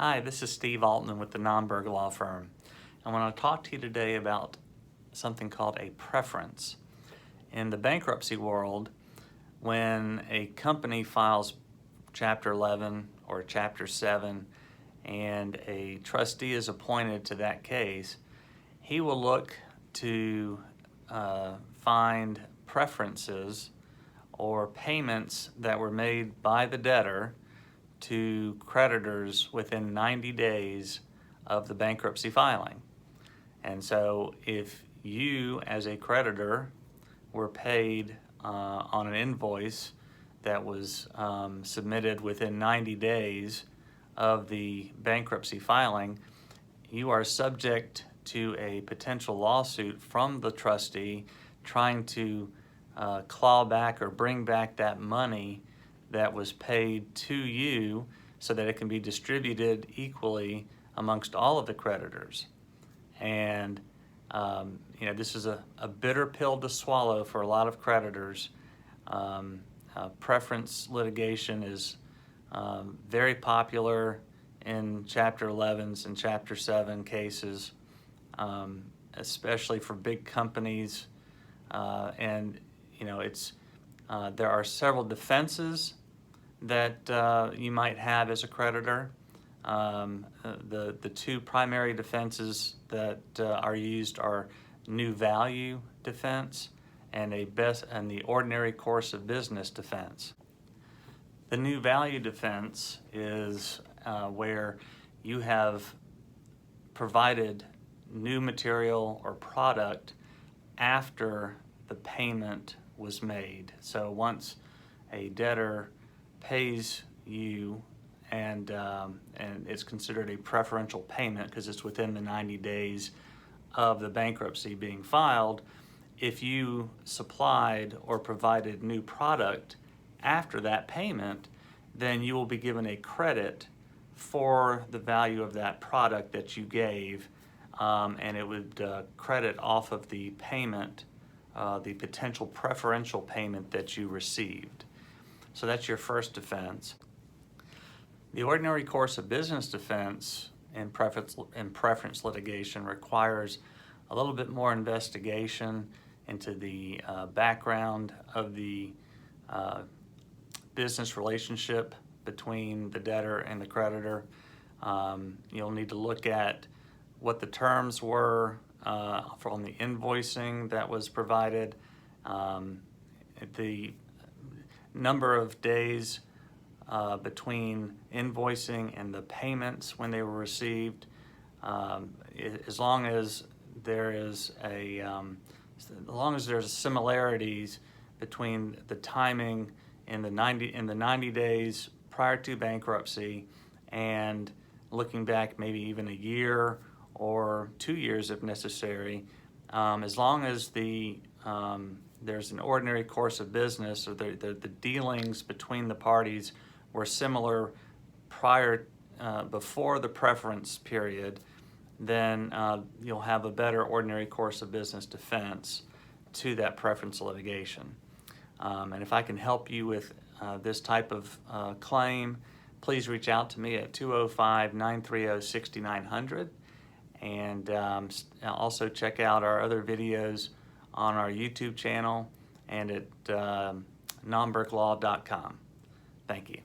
Hi, this is Steve Altman with the Nomberg Law Firm. I want to talk to you today about something called a preference. In the bankruptcy world, when a company files Chapter 11 or Chapter 7 and a trustee is appointed to that case, he will look to find preferences or payments that were made by the debtor to creditors within 90 days of the bankruptcy filing. And so if you as a creditor were paid on an invoice that was submitted within 90 days of the bankruptcy filing, you are subject to a potential lawsuit from the trustee trying to claw back or bring back that money that was paid to you so that it can be distributed equally amongst all of the creditors. And this is a bitter pill to swallow for a lot of creditors. Preference litigation is very popular in Chapter 11s and Chapter 7 cases, especially for big companies. There are several defenses that you might have as a creditor. The two primary defenses that are used are new value defense and the ordinary course of business defense. The new value defense is where you have provided new material or product after the payment was made. So once a debtor pays you and it's considered a preferential payment because it's within the 90 days of the bankruptcy being filed, if you supplied or provided new product after that payment, then you will be given a credit for the value of that product that you gave, and it would credit off of the payment, the potential preferential payment that you received. So that's your first defense. The ordinary course of business defense in preference litigation requires a little bit more investigation into the background of the business relationship between the debtor and the creditor. You'll need to look at what the terms were from the invoicing that was provided, the number of days between invoicing and the payments when they were received. As long as there's similarities between the timing in the 90 days prior to bankruptcy and looking back maybe even a year or 2 years if necessary, as long as there's an ordinary course of business or the dealings between the parties were similar before the preference period, then you'll have a better ordinary course of business defense to that preference litigation. And if I can help you with this type of claim, please reach out to me at 205-930-6900, and also check out our other videos on our YouTube channel and at nomberglaw.com. Thank you.